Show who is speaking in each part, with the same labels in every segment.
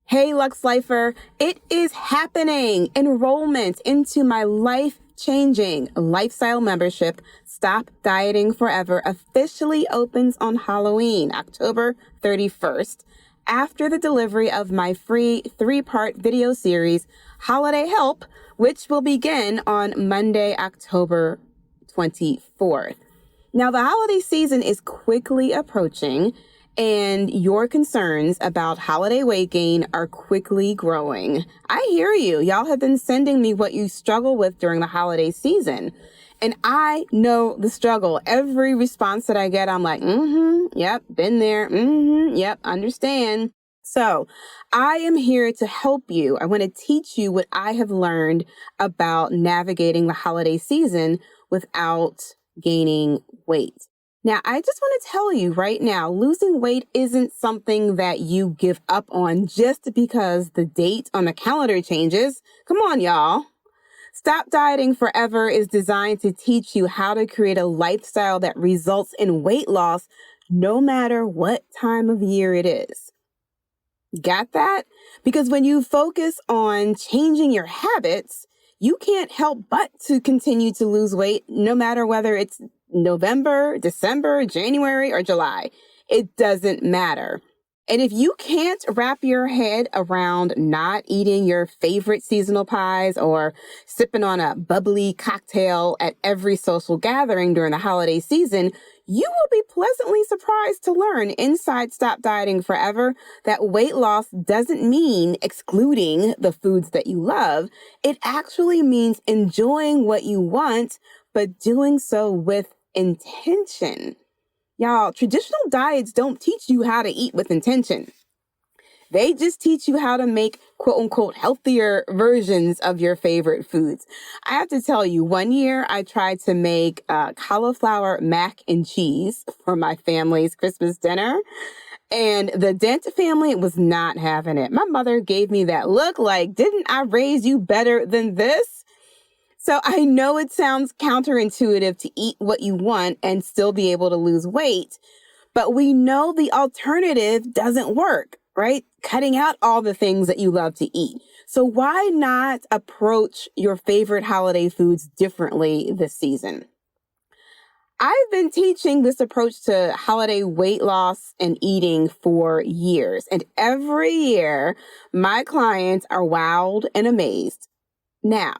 Speaker 1: Hey, Lux Lifer, it is happening. Enrollment into my life-changing lifestyle membership, Stop Dieting Forever, officially opens on Halloween, October 31st, after the delivery of my free 3-part video series, Holiday Help, which will begin on Monday, October 24th. Now, the holiday season is quickly approaching, and your concerns about holiday weight gain are quickly growing. I hear you. Y'all have been sending me what you struggle with during the holiday season. And I know the struggle. Every response that I get, I'm like, yep, been there. Yep, understand. So I am here to help you. I want to teach you what I have learned about navigating the holiday season without gaining weight. Now, I just want to tell you right now, losing weight isn't something that you give up on just because the date on the calendar changes. Come on, y'all. Stop Dieting Forever is designed to teach you how to create a lifestyle that results in weight loss no matter what time of year it is. Got that? Because when you focus on changing your habits, you can't help but to continue to lose weight no matter whether it's November, December, January, or July. It doesn't matter. And if you can't wrap your head around not eating your favorite seasonal pies or sipping on a bubbly cocktail at every social gathering during the holiday season, you will be pleasantly surprised to learn inside Stop Dieting Forever that weight loss doesn't mean excluding the foods that you love. It actually means enjoying what you want, but doing so with intention. Y'all, traditional diets don't teach you how to eat with intention. They just teach you how to make quote unquote healthier versions of your favorite foods. I have to tell you, one year I tried to make cauliflower mac and cheese for my family's Christmas dinner. And the Dent family was not having it. My mother gave me that look like, didn't I raise you better than this? So I know it sounds counterintuitive to eat what you want and still be able to lose weight, but we know the alternative doesn't work, right? Cutting out all the things that you love to eat. So why not approach your favorite holiday foods differently this season? I've been teaching this approach to holiday weight loss and eating for years, and every year my clients are wowed and amazed. Now,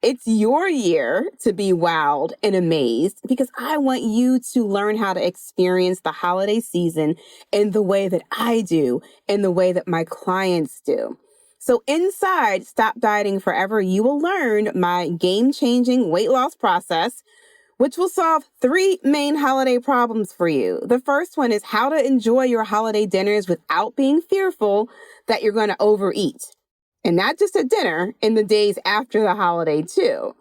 Speaker 1: it's your year to be wowed and amazed because I want you to learn how to experience the holiday season in the way that I do, in the way that my clients do. So inside Stop Dieting Forever, you will learn my game-changing weight loss process, which will solve 3 main holiday problems for you. The first one is how to enjoy your holiday dinners without being fearful that you're going to overeat. And not just at dinner, in the days after the holiday too.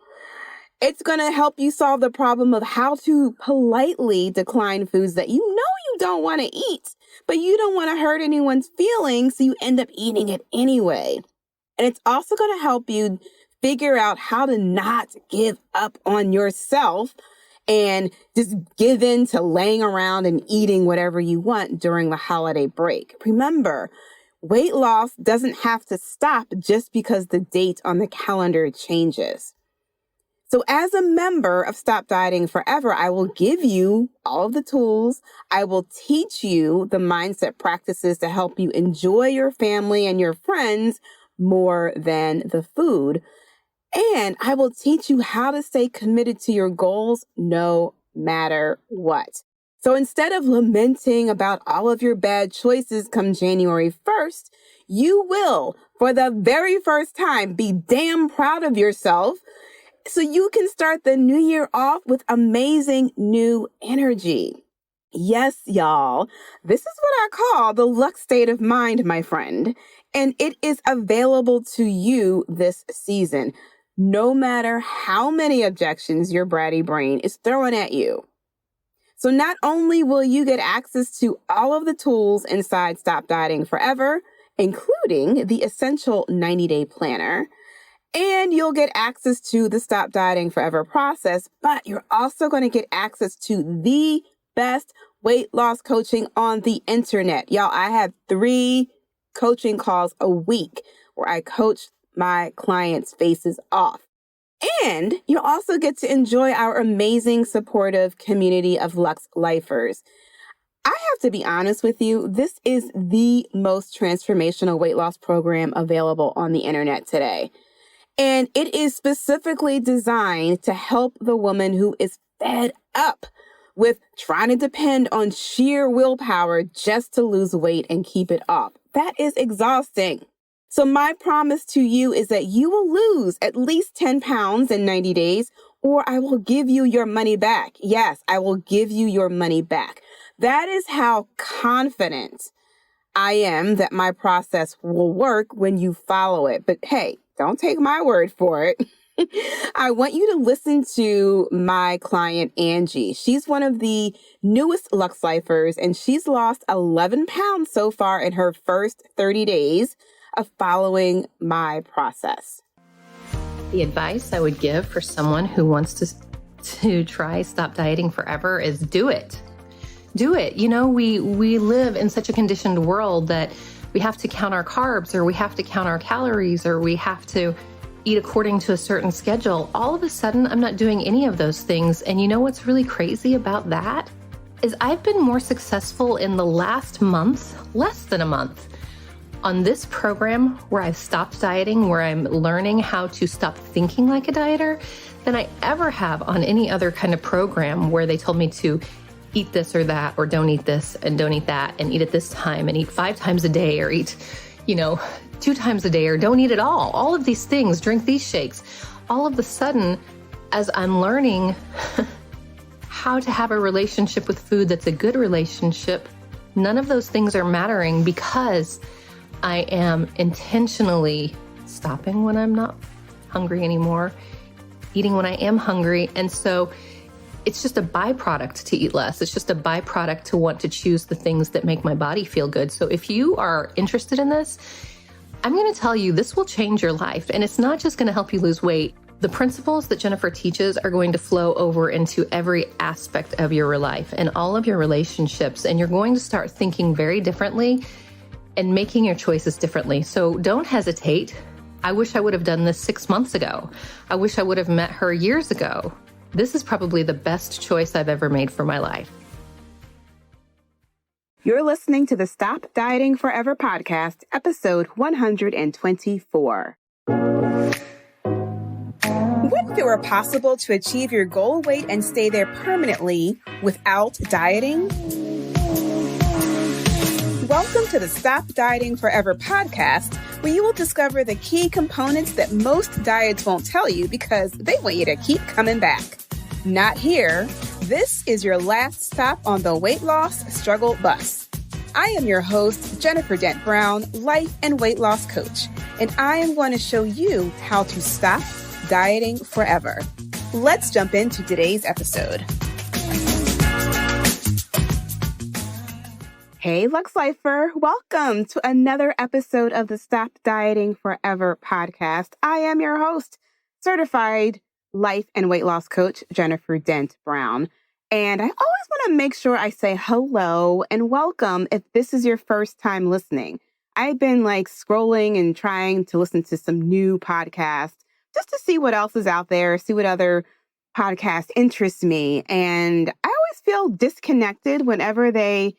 Speaker 1: It's going to help you solve the problem of how to politely decline foods that you know you don't want to eat, but you don't want to hurt anyone's feelings, so you end up eating it anyway. And it's also going to help you figure out how to not give up on yourself and just give in to laying around and eating whatever you want during the holiday break. Remember, weight loss doesn't have to stop just because the date on the calendar changes. So as a member of Stop Dieting Forever, I will give you all of the tools. I will teach you the mindset practices to help you enjoy your family and your friends more than the food. And I will teach you how to stay committed to your goals no matter what. So instead of lamenting about all of your bad choices come January 1st, you will, for the very first time, be damn proud of yourself so you can start the new year off with amazing new energy. Yes, y'all, this is what I call the Lux state of mind, my friend, and it is available to you this season, no matter how many objections your bratty brain is throwing at you. So not only will you get access to all of the tools inside Stop Dieting Forever, including the essential 90-day planner, and you'll get access to the Stop Dieting Forever process, but you're also going to get access to the best weight loss coaching on the internet. Y'all, I have 3 coaching calls a week where I coach my clients' faces off. And you'll also get to enjoy our amazing supportive community of Lux Lifers. I have to be honest with you, this is the most transformational weight loss program available on the internet today. And it is specifically designed to help the woman who is fed up with trying to depend on sheer willpower just to lose weight and keep it off. That is exhausting. So my promise to you is that you will lose at least 10 pounds in 90 days, or I will give you your money back. Yes, I will give you your money back. That is how confident I am that my process will work when you follow it. But hey, don't take my word for it. I want you to listen to my client, Angie. She's one of the newest Lux Lifers, and she's lost 11 pounds so far in her first 30 days of following my process.
Speaker 2: The advice I would give for someone who wants to try stop dieting forever is do it. Do it. You know, we live in such a conditioned world that we have to count our carbs, or we have to count our calories, or we have to eat according to a certain schedule. All of a sudden, I'm not doing any of those things. And you know what's really crazy about that is I've been more successful in the last month, less than a month, on this program where I've stopped dieting, where I'm learning how to stop thinking like a dieter, than I ever have on any other kind of program where they told me to eat this or that, or don't eat this and don't eat that, and eat at this time, and eat 5 times a day, or eat, 2 times a day, or don't eat at all. All of these things, drink these shakes. All of a sudden, as I'm learning how to have a relationship with food that's a good relationship, none of those things are mattering because I am intentionally stopping when I'm not hungry anymore, eating when I am hungry. And so it's just a byproduct to eat less. It's just a byproduct to want to choose the things that make my body feel good. So if you are interested in this, I'm going to tell you this will change your life. And it's not just going to help you lose weight. The principles that Jennifer teaches are going to flow over into every aspect of your life and all of your relationships. And you're going to start thinking very differently and making your choices differently. So don't hesitate. I wish I would have done this 6 months ago. I wish I would have met her years ago. This is probably the best choice I've ever made for my life.
Speaker 1: You're listening to the Stop Dieting Forever podcast, episode 124. What if it were possible to achieve your goal weight and stay there permanently without dieting? Welcome to the Stop Dieting Forever podcast, where you will discover the key components that most diets won't tell you because they want you to keep coming back. Not here. This is your last stop on the weight loss struggle bus. I am your host, Jennifer Dent Brown, life and weight loss coach, and I am going to show you how to stop dieting forever. Let's jump into today's episode. Hey, Lux Lifer. Welcome to another episode of the Stop Dieting Forever podcast. I am your host, certified life and weight loss coach, Jennifer Dent Brown. And I always want to make sure I say hello and welcome if this is your first time listening. I've been scrolling and trying to listen to some new podcasts just to see what else is out there, see what other podcasts interest me. And I always feel disconnected whenever the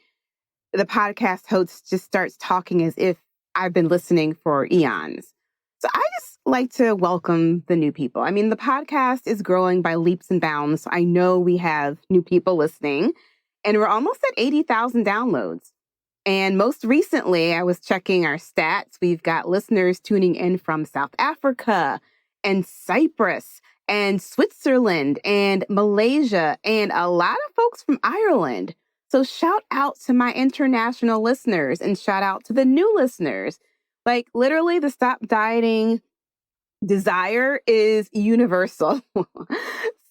Speaker 1: podcast host just starts talking as if I've been listening for eons. So I just like to welcome the new people. I mean, the podcast is growing by leaps and bounds. So I know we have new people listening, and we're almost at 80,000 downloads. And most recently, I was checking our stats. We've got listeners tuning in from South Africa and Cyprus and Switzerland and Malaysia and a lot of folks from Ireland. So shout out to my international listeners and shout out to the new listeners. Literally, the Stop Dieting desire is universal.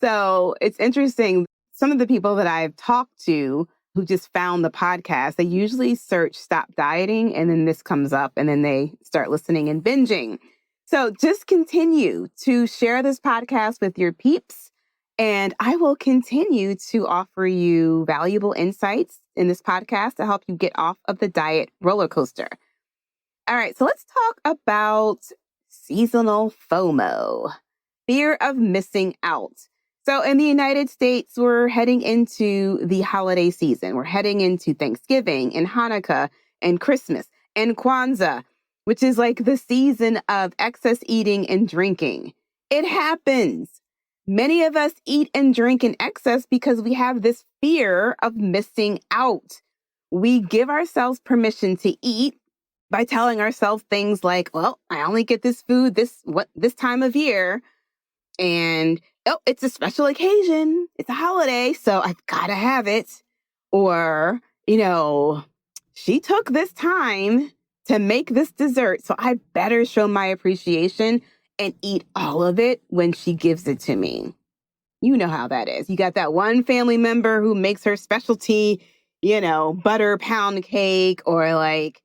Speaker 1: So it's interesting. Some of the people that I've talked to who just found the podcast, they usually search Stop Dieting and then this comes up and then they start listening and binging. So just continue to share this podcast with your peeps. And I will continue to offer you valuable insights in this podcast to help you get off of the diet roller coaster. All right, so let's talk about seasonal FOMO, fear of missing out. So in the United States, we're heading into the holiday season. We're heading into Thanksgiving and Hanukkah and Christmas and Kwanzaa, which is like the season of excess eating and drinking. It happens. Many of us eat and drink in excess because we have this fear of missing out. We give ourselves permission to eat by telling ourselves things like, well, I only get this food this time of year, and oh, it's a special occasion. It's a holiday, so I've got to have it. Or, she took this time to make this dessert, so I better show my appreciation and eat all of it when she gives it to me. You know how that is. You got that one family member who makes her specialty, butter pound cake or like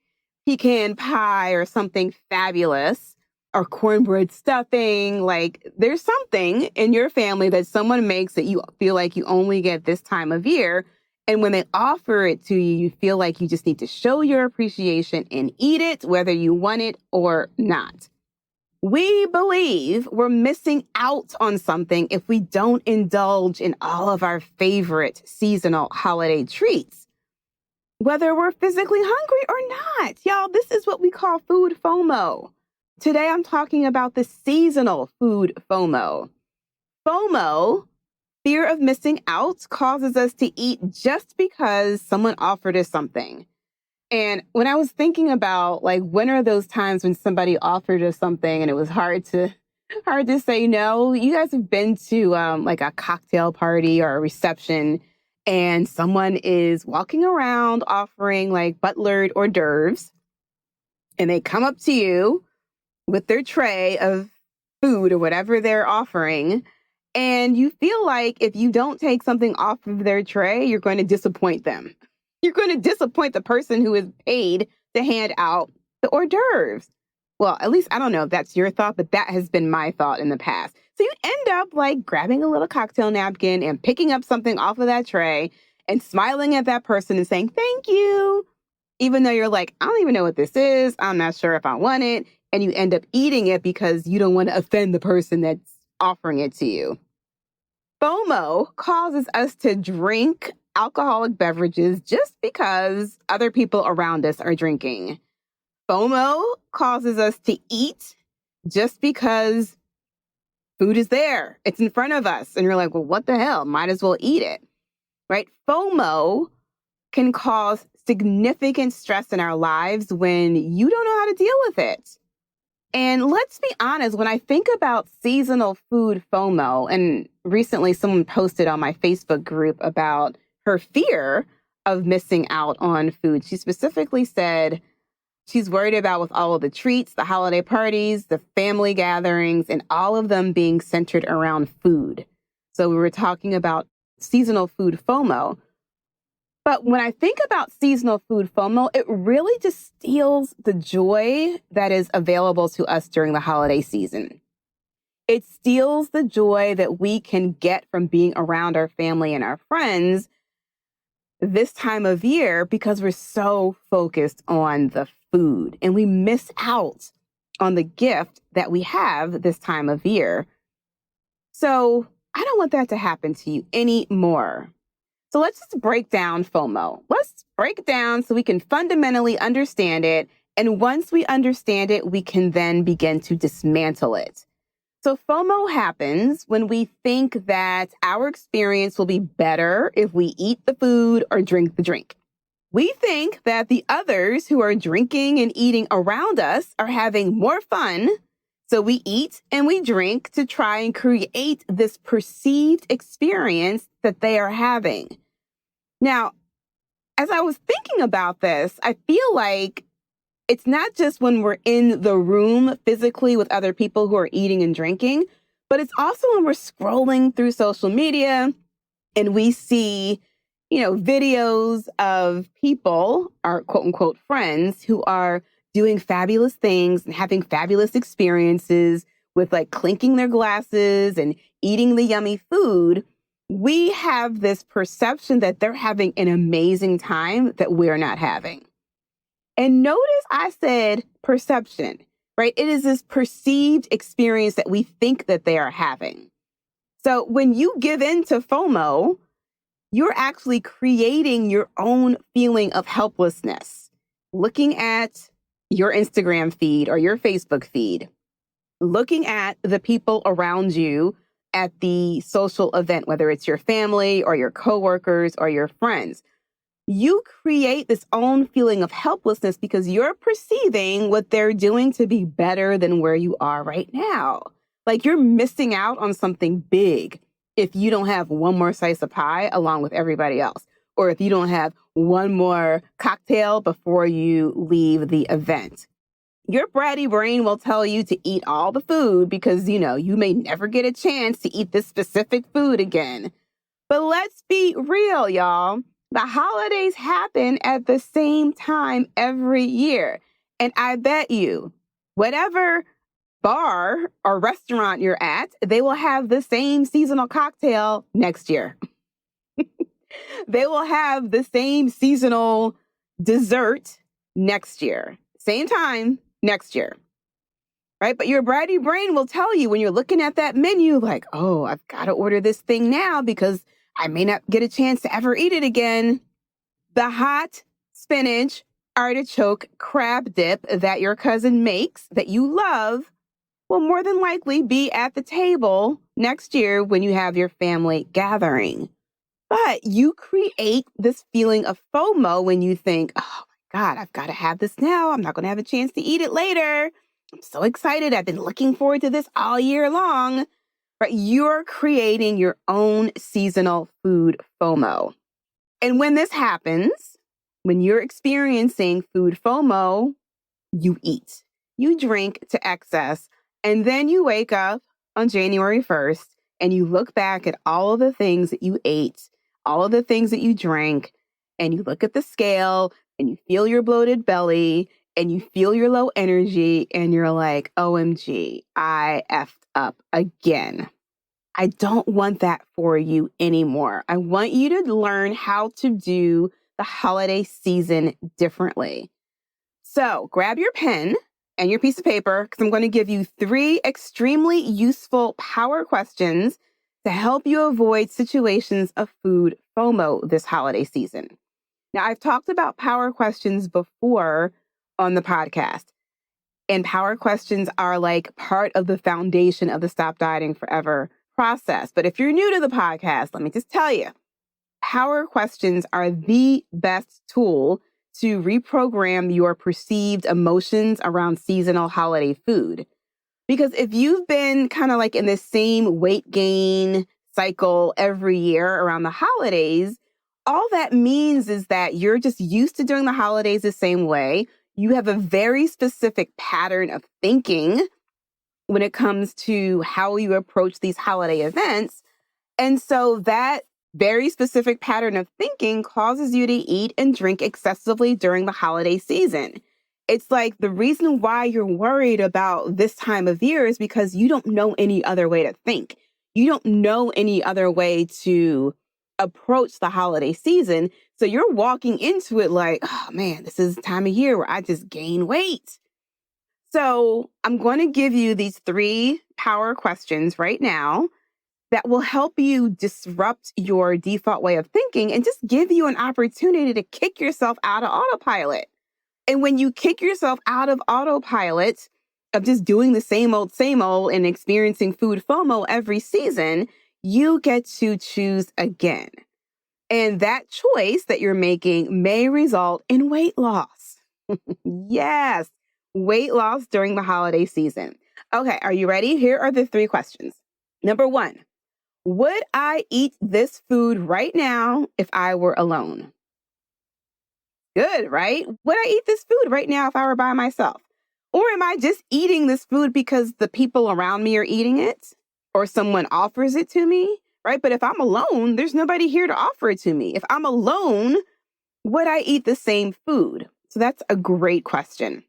Speaker 1: pecan pie or something fabulous or cornbread stuffing. Like there's something in your family that someone makes that you feel like you only get this time of year. And when they offer it to you, you feel like you just need to show your appreciation and eat it, whether you want it or not. We believe we're missing out on something if we don't indulge in all of our favorite seasonal holiday treats, whether we're physically hungry or not. Y'all, this is what we call food FOMO. Today, I'm talking about the seasonal food FOMO. FOMO, fear of missing out, causes us to eat just because someone offered us something. And when I was thinking about when are those times when somebody offered us something and it was hard to say no, you guys have been to a cocktail party or a reception and someone is walking around offering butlered hors d'oeuvres and they come up to you with their tray of food or whatever they're offering. And you feel like if you don't take something off of their tray, you're going to disappoint them. You're going to disappoint the person who is paid to hand out the hors d'oeuvres. Well, at least I don't know if that's your thought, but that has been my thought in the past. So you end up grabbing a little cocktail napkin and picking up something off of that tray and smiling at that person and saying, thank you. Even though you're like, I don't even know what this is. I'm not sure if I want it. And you end up eating it because you don't want to offend the person that's offering it to you. FOMO causes us to drink alcoholic beverages just because other people around us are drinking. FOMO causes us to eat just because food is there. It's in front of us. And you're like, well, what the hell? Might as well eat it, right? FOMO can cause significant stress in our lives when you don't know how to deal with it. And let's be honest, when I think about seasonal food FOMO, and recently someone posted on my Facebook group about her fear of missing out on food. She specifically said she's worried about with all of the treats, the holiday parties, the family gatherings, and all of them being centered around food. So we were talking about seasonal food FOMO. But when I think about seasonal food FOMO, it really just steals the joy that is available to us during the holiday season. It steals the joy that we can get from being around our family and our friends this time of year because we're so focused on the food and we miss out on the gift that we have this time of year. So I don't want that to happen to you anymore. So let's just break down FOMO. Let's break it down so we can fundamentally understand it. And once we understand it, we can then begin to dismantle it. So FOMO happens when we think that our experience will be better if we eat the food or drink the drink. We think that the others who are drinking and eating around us are having more fun. So we eat and we drink to try and create this perceived experience that they are having. Now, as I was thinking about this, I feel like it's not just when we're in the room physically with other people who are eating and drinking, but it's also when we're scrolling through social media and we see, videos of people, our quote unquote friends, who are doing fabulous things and having fabulous experiences with clinking their glasses and eating the yummy food. We have this perception that they're having an amazing time that we're not having. And notice I said perception, right? It is this perceived experience that we think that they are having. So when you give in to FOMO, you're actually creating your own feeling of helplessness. Looking at your Instagram feed or your Facebook feed, looking at the people around you at the social event, whether it's your family or your coworkers or your friends, you create this own feeling of helplessness because you're perceiving what they're doing to be better than where you are right now. Like you're missing out on something big if you don't have one more slice of pie along with everybody else, or if you don't have one more cocktail before you leave the event. Your bratty brain will tell you to eat all the food because, you may never get a chance to eat this specific food again. But let's be real, y'all. The holidays happen at the same time every year. And I bet you, whatever bar or restaurant you're at, they will have the same seasonal cocktail next year. They will have the same seasonal dessert next year. Same time next year. Right? But your bratty brain will tell you when you're looking at that menu, like, oh, I've got to order this thing now because I may not get a chance to ever eat it again. The hot spinach artichoke crab dip that your cousin makes that you love will more than likely be at the table next year when you have your family gathering. But you create this feeling of FOMO when you think, oh my God, I've got to have this now. I'm not going to have a chance to eat it later. I'm so excited. I've been looking forward to this all year long. Right? You're creating your own seasonal food FOMO. And when this happens, when you're experiencing food FOMO, you eat, you drink to excess, and then you wake up on January 1st and you look back at all of the things that you ate, all of the things that you drank, and you look at the scale and you feel your bloated belly and you feel your low energy and you're like, OMG, I effed up again. I don't want that for you anymore. I want you to learn how to do the holiday season differently. So grab your pen and your piece of paper because I'm going to give you 3 extremely useful power questions to help you avoid situations of food FOMO this holiday season. Now, I've talked about power questions before on the podcast, and power questions are like part of the foundation of the Stop Dieting Forever process. But if you're new to the podcast, let me just tell you, power questions are the best tool to reprogram your perceived emotions around seasonal holiday food. Because if you've been kind of like in the same weight gain cycle every year around the holidays, all that means is that you're just used to doing the holidays the same way. You have a very specific pattern of thinking when it comes to how you approach these holiday events. And so that very specific pattern of thinking causes you to eat and drink excessively during the holiday season. It's like the reason why you're worried about this time of year is because you don't know any other way to think. You don't know any other way to approach the holiday season. So you're walking into it like, oh man, this is the time of year where I just gain weight. So I'm going to give you these 3 power questions right now that will help you disrupt your default way of thinking and just give you an opportunity to kick yourself out of autopilot. And when you kick yourself out of autopilot of just doing the same old, and experiencing food FOMO every season, you get to choose again. And that choice that you're making may result in weight loss. Yes, weight loss during the holiday season. Okay, are you ready? Here are the 3 questions. Number 1, would I eat this food right now if I were alone? Good, right? Would I eat this food right now if I were by myself? Or am I just eating this food because the people around me are eating it or someone offers it to me, right? But if I'm alone, there's nobody here to offer it to me. If I'm alone, would I eat the same food? So that's a great question.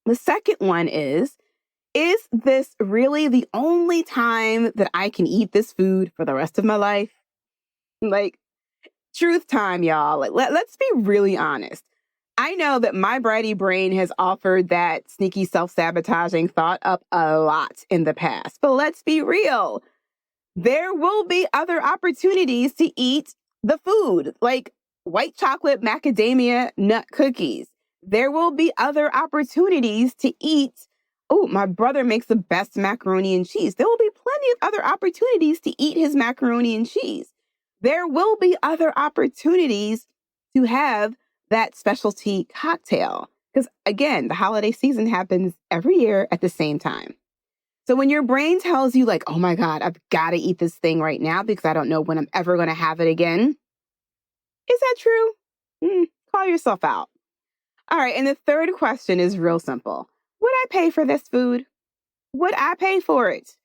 Speaker 1: The second one is this really the only time that I can eat this food for the rest of my life? Like, truth time, y'all. Like, let's be really honest. I know that my bratty brain has offered that sneaky self-sabotaging thought up a lot in the past. But let's be real. There will be other opportunities to eat the food, like white chocolate macadamia nut cookies. There will be other opportunities to eat. Oh, my brother makes the best macaroni and cheese. There will be plenty of other opportunities to eat his macaroni and cheese. There will be other opportunities to have that specialty cocktail. Because again, the holiday season happens every year at the same time. So when your brain tells you like, oh my God, I've got to eat this thing right now because I don't know when I'm ever going to have it again. Is that true? Call yourself out. All right. And the third question is real simple. Would I pay for this food? Would I pay for it?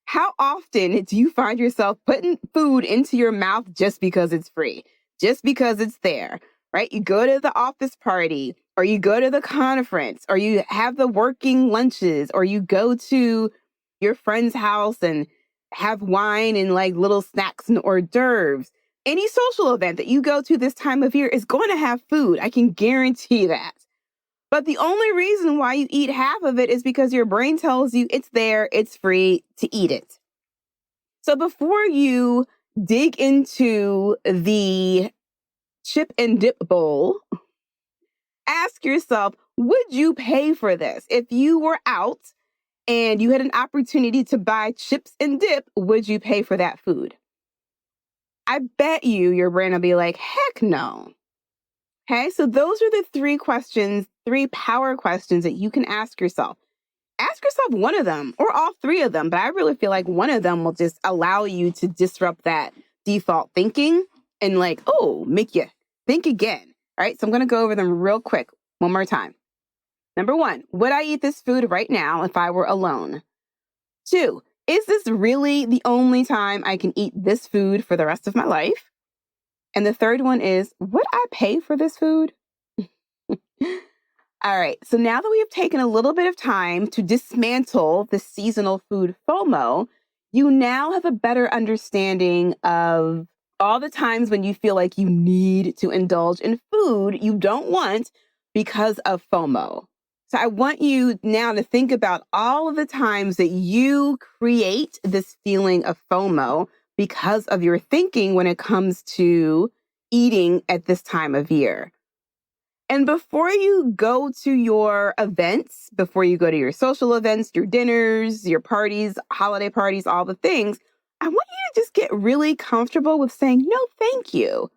Speaker 1: How often do you find yourself putting food into your mouth just because it's free, just because it's there, right? You go to the office party or you go to the conference or you have the working lunches or you go to your friend's house and have wine and like little snacks and hors d'oeuvres. Any social event that you go to this time of year is going to have food. I can guarantee that. But the only reason why you eat half of it is because your brain tells you it's there, it's free to eat it. So before you dig into the chip and dip bowl, ask yourself, would you pay for this? If you were out and you had an opportunity to buy chips and dip, would you pay for that food? I bet your brain will be like, heck no. Okay, so those are the three questions, three power questions that you can ask yourself. Ask yourself one of them or all three of them, but I really feel like one of them will just allow you to disrupt that default thinking and like, make you think again. All right, so I'm going to go over them real quick one more time. Number one, would I eat this food right now if I were alone? 2, is this really the only time I can eat this food for the rest of my life? And the third one is, would I pay for this food? All right, so now that we have taken a little bit of time to dismantle the seasonal food FOMO, you now have a better understanding of all the times when you feel like you need to indulge in food you don't want because of FOMO. So I want you now to think about all of the times that you create this feeling of FOMO because of your thinking when it comes to eating at this time of year. And before you go to your events, before you go to your social events, your dinners, your parties, holiday parties, all the things, I want you to just get really comfortable with saying, no, thank you.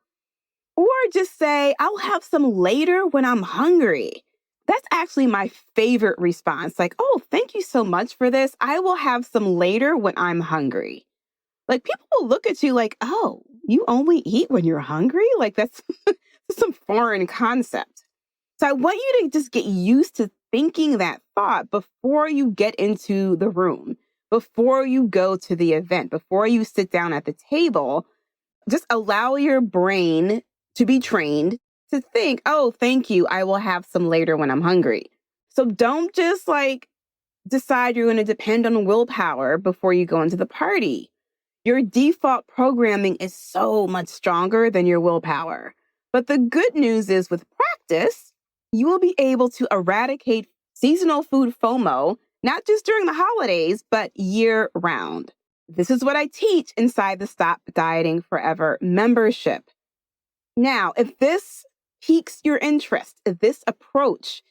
Speaker 1: Or just say, I'll have some later when I'm hungry. That's actually my favorite response. Like, oh, thank you so much for this. I will have some later when I'm hungry. Like people will look at you like, oh, you only eat when you're hungry? Like that's some foreign concept. So I want you to just get used to thinking that thought before you get into the room, before you go to the event, before you sit down at the table. Just allow your brain to be trained to think, oh, thank you. I will have some later when I'm hungry. So don't just like decide you're going to depend on willpower before you go into the party. Your default programming is so much stronger than your willpower. But the good news is with practice, you will be able to eradicate seasonal food FOMO, not just during the holidays, but year round. This is what I teach inside the Stop Dieting Forever membership. Now, if this piques your interest, if this approach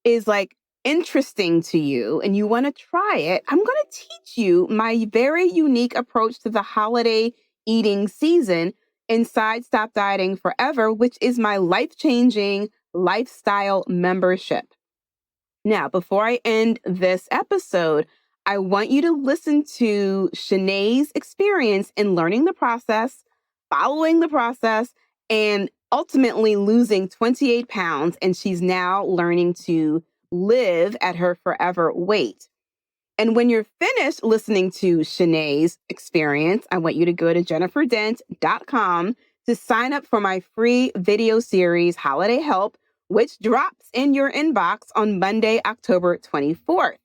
Speaker 1: is like interesting to you and you want to try it, I'm going to teach you my very unique approach to the holiday eating season inside Stop Dieting Forever, which is my life-changing lifestyle membership. Now, before I end this episode, I want you to listen to Shanae's experience in learning the process, following the process, and ultimately losing 28 pounds. And she's now learning to live at her forever weight. And when you're finished listening to Shanae's experience, I want you to go to jenniferdent.com to sign up for my free video series, Holiday Help, which drops in your inbox on Monday, October 24th.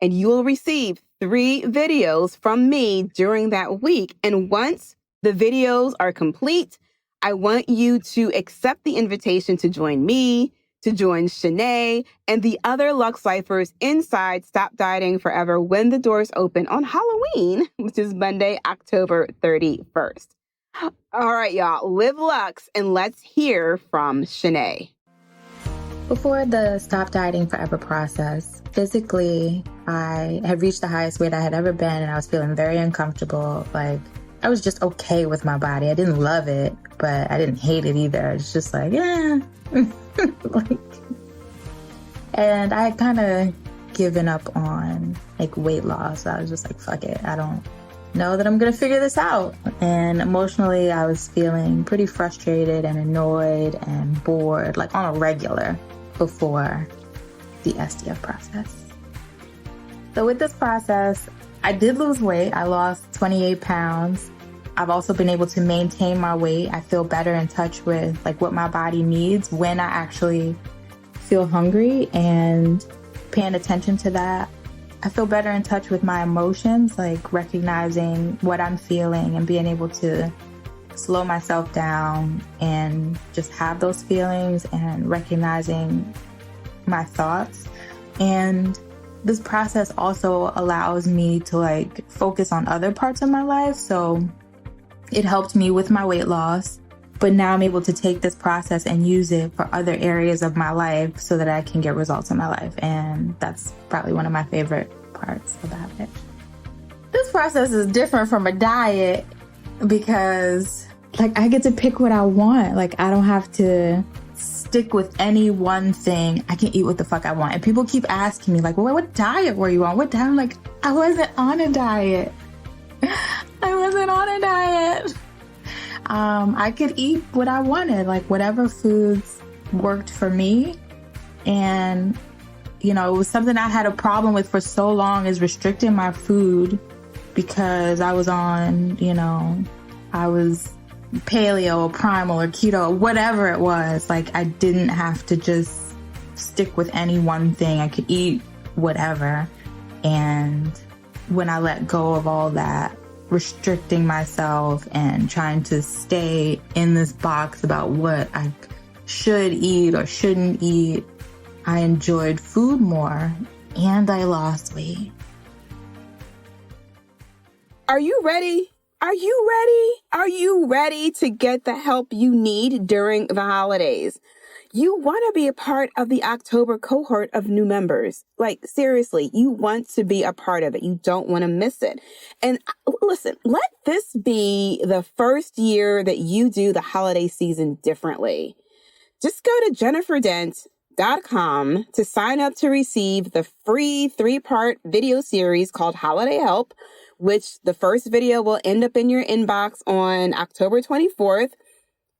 Speaker 1: And you will receive 3 videos from me during that week. And once the videos are complete, I want you to accept the invitation to join me, to join Shanae and the other Lux Lifers inside Stop Dieting Forever when the doors open on Halloween, which is Monday, October 31st. All right, y'all, live Lux, and let's hear from Shanae.
Speaker 3: Before the Stop Dieting Forever process, physically, I had reached the highest weight I had ever been, and I was feeling very uncomfortable. Like, I was just okay with my body. I didn't love it, but I didn't hate it either. It's just like, yeah. And I had kind of given up on weight loss. I was just like, fuck it. I don't know that I'm going to figure this out. And emotionally, I was feeling pretty frustrated and annoyed and bored, on a regular before the SDF process. So with this process, I did lose weight. I lost 28 pounds. I've also been able to maintain my weight. I feel better in touch with what my body needs when I actually feel hungry and paying attention to that. I feel better in touch with my emotions, recognizing what I'm feeling and being able to slow myself down and just have those feelings and recognizing my thoughts. And this process also allows me to focus on other parts of my life. So it helped me with my weight loss, but now I'm able to take this process and use it for other areas of my life so that I can get results in my life. And that's probably one of my favorite parts about it. This process is different from a diet because I get to pick what I want. I don't have to stick with any one thing. I can eat what the fuck I want. And people keep asking me well, what diet were you on? What diet? I'm like, I wasn't on a diet. I wasn't on a diet. I could eat what I wanted, whatever foods worked for me. And, it was something I had a problem with for so long, is restricting my food, because I was on, I was paleo or primal or keto or whatever it was. I didn't have to just stick with any one thing. I could eat whatever. And when I let go of all that, restricting myself and trying to stay in this box about what I should eat or shouldn't eat, I enjoyed food more and I lost weight.
Speaker 1: Are you ready? Are you ready? Are you ready to get the help you need during the holidays? You want to be a part of the October cohort of new members. Seriously, you want to be a part of it. You don't want to miss it. And listen, let this be the first year that you do the holiday season differently. Just go to jenniferdent.com to sign up to receive the free 3-part video series called Holiday Help, which the first video will end up in your inbox on October 24th.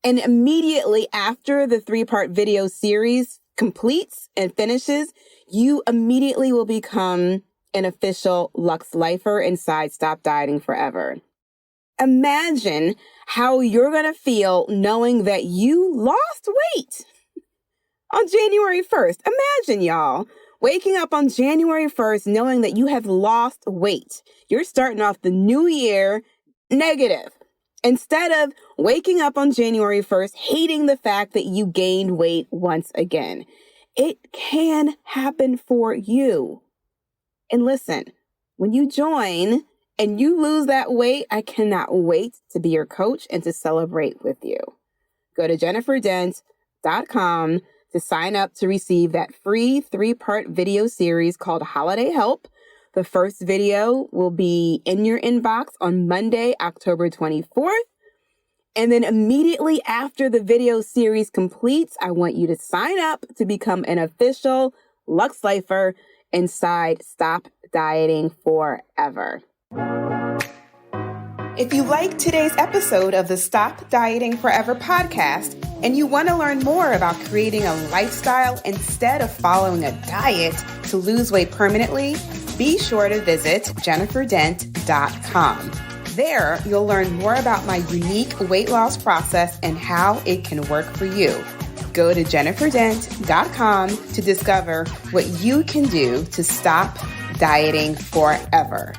Speaker 1: And immediately after the 3-part video series completes and finishes, you immediately will become an official Lux Lifer inside Stop Dieting Forever. Imagine how you're going to feel knowing that you lost weight on January 1st. Imagine, y'all, waking up on January 1st knowing that you have lost weight. You're starting off the new year negative. Instead of waking up on January 1st, hating the fact that you gained weight once again. It can happen for you. And listen, when you join and you lose that weight, I cannot wait to be your coach and to celebrate with you. Go to jenniferdent.com to sign up to receive that free 3-part video series called Holiday Help. The first video will be in your inbox on Monday, October 24th. And then immediately after the video series completes, I want you to sign up to become an official Lux Lifer inside Stop Dieting Forever. If you like today's episode of the Stop Dieting Forever podcast and you want to learn more about creating a lifestyle instead of following a diet to lose weight permanently, be sure to visit jenniferdent.com. There, you'll learn more about my unique weight loss process and how it can work for you. Go to jenniferdent.com to discover what you can do to stop dieting forever.